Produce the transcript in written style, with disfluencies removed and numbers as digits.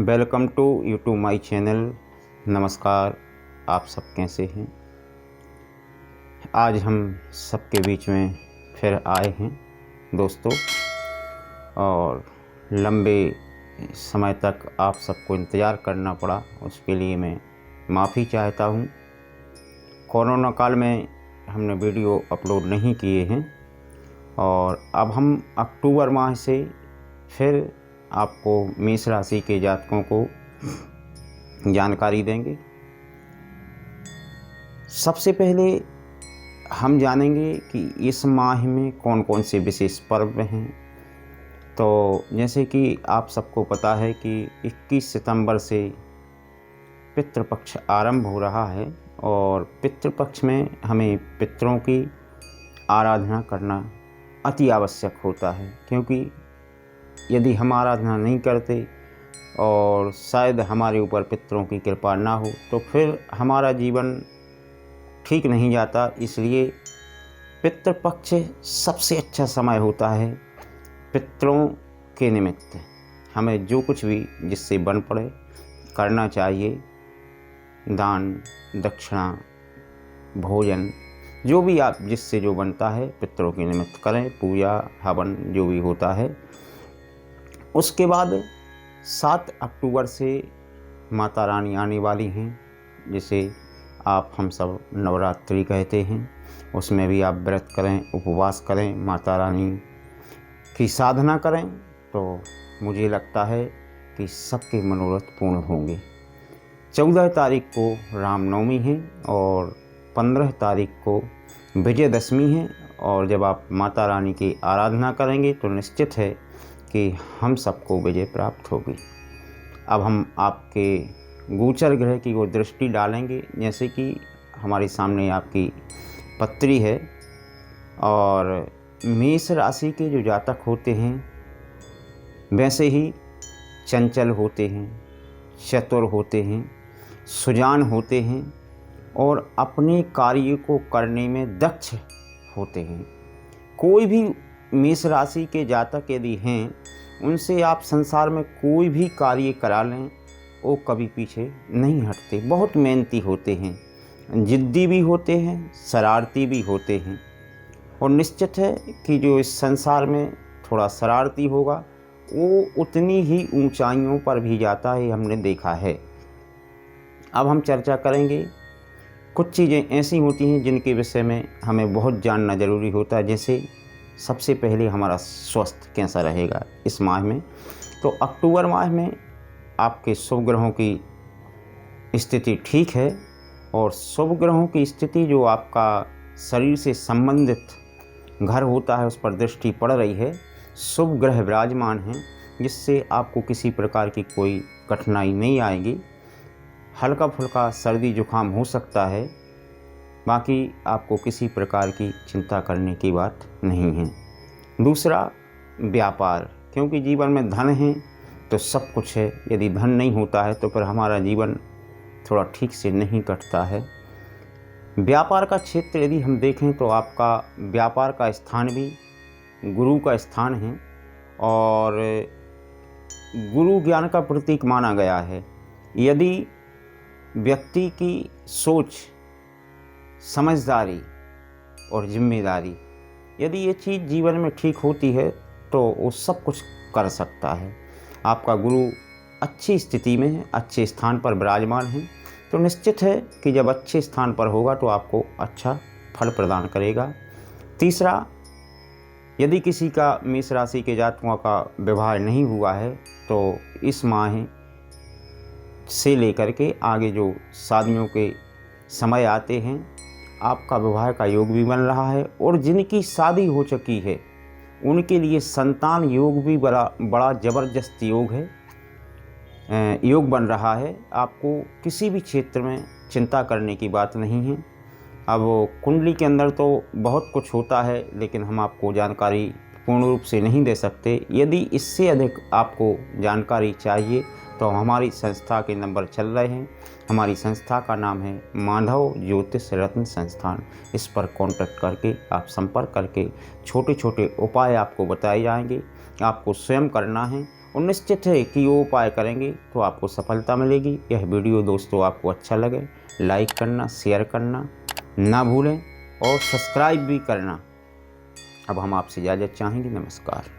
Welcome to YouTube my channel. नमस्कार, आप सब कैसे हैं। आज हम सबके बीच में फिर आए हैं दोस्तों, और लंबे समय तक आप सबको इंतज़ार करना पड़ा, उसके लिए मैं माफ़ी चाहता हूँ। कोरोना काल में हमने वीडियो अपलोड नहीं किए हैं और अब हम अक्टूबर माह से फिर आपको मेष राशि के जातकों को जानकारी देंगे। सबसे पहले हम जानेंगे कि इस माह में कौन कौन से विशेष पर्व हैं। तो जैसे कि आप सबको पता है कि 21 सितंबर से पितृपक्ष आरंभ हो रहा है और पितृपक्ष में हमें पितरों की आराधना करना अति आवश्यक होता है, क्योंकि यदि हम आराधना नहीं करते और शायद हमारे ऊपर पितरों की कृपा ना हो तो फिर हमारा जीवन ठीक नहीं जाता। इसलिए पितृपक्ष सबसे अच्छा समय होता है पितरों के निमित्त। हमें जो कुछ भी जिससे बन पड़े करना चाहिए, दान दक्षिणा भोजन जो भी आप जिससे जो बनता है पितरों के निमित्त करें, पूजा हवन जो भी होता है। उसके बाद 7 अक्टूबर से माता रानी आने वाली हैं, जिसे आप हम सब नवरात्रि कहते हैं। उसमें भी आप व्रत करें, उपवास करें, माता रानी की साधना करें तो मुझे लगता है कि सबके मनोरथ पूर्ण होंगे। 14 तारीख को रामनवमी है और 15 तारीख को विजयदशमी है, और जब आप माता रानी की आराधना करेंगे तो निश्चित है कि हम सबको विजय प्राप्त होगी। अब हम आपके गोचर ग्रह की वो दृष्टि डालेंगे। जैसे कि हमारे सामने आपकी पत्री है, और मेष राशि के जो जातक होते हैं वैसे ही चंचल होते हैं, चतुर होते हैं, सुजान होते हैं और अपने कार्य को करने में दक्ष होते हैं। कोई भी मेष राशि के जातक यदि हैं, उनसे आप संसार में कोई भी कार्य करा लें वो कभी पीछे नहीं हटते। बहुत मेहनती होते हैं, जिद्दी भी होते हैं, शरारती भी होते हैं, और निश्चित है कि जो इस संसार में थोड़ा शरारती होगा वो उतनी ही ऊंचाइयों पर भी जाता है, हमने देखा है। अब हम चर्चा करेंगे। कुछ चीज़ें ऐसी होती हैं जिनके विषय में हमें बहुत जानना ज़रूरी होता है। जैसे सबसे पहले हमारा स्वास्थ्य कैसा रहेगा इस माह में। तो अक्टूबर माह में आपके शुभ ग्रहों की स्थिति ठीक है, और शुभ ग्रहों की स्थिति जो आपका शरीर से संबंधित घर होता है उस पर दृष्टि पड़ रही है। शुभ ग्रह विराजमान हैं, जिससे आपको किसी प्रकार की कोई कठिनाई नहीं आएगी। हल्का फुल्का सर्दी जुकाम हो सकता है, बाकी आपको किसी प्रकार की चिंता करने की बात नहीं है। दूसरा, व्यापार, क्योंकि जीवन में धन है तो सब कुछ है। यदि धन नहीं होता है तो फिर हमारा जीवन थोड़ा ठीक से नहीं कटता है। व्यापार का क्षेत्र यदि हम देखें तो आपका व्यापार का स्थान भी गुरु का स्थान है, और गुरु ज्ञान का प्रतीक माना गया है। यदि व्यक्ति की सोच, समझदारी और जिम्मेदारी, यदि ये चीज़ जीवन में ठीक होती है तो वो सब कुछ कर सकता है। आपका गुरु अच्छी स्थिति में है, अच्छे स्थान पर विराजमान है, तो निश्चित है कि जब अच्छे स्थान पर होगा तो आपको अच्छा फल प्रदान करेगा। तीसरा, यदि किसी का मेष राशि के जातकों का विवाह नहीं हुआ है तो इस माह से लेकर के आगे जो शादियों के समय आते हैं आपका विवाह का योग भी बन रहा है, और जिनकी शादी हो चुकी है उनके लिए संतान योग भी बड़ा ज़बरदस्त योग है, योग बन रहा है। आपको किसी भी क्षेत्र में चिंता करने की बात नहीं है। अब कुंडली के अंदर तो बहुत कुछ होता है, लेकिन हम आपको जानकारी पूर्ण रूप से नहीं दे सकते। यदि इससे अधिक आपको जानकारी चाहिए तो हमारी संस्था के नंबर चल रहे हैं। हमारी संस्था का नाम है माधव ज्योतिष रत्न संस्थान। इस पर कांटेक्ट करके आप संपर्क करके छोटे छोटे उपाय आपको बताए जाएंगे। आपको स्वयं करना है और निश्चित है कि वो उपाय करेंगे तो आपको सफलता मिलेगी। यह वीडियो दोस्तों आपको अच्छा लगे लाइक करना, शेयर करना ना भूलें और सब्सक्राइब भी करना। अब हम आपसे इजाज़त चाहेंगे। नमस्कार।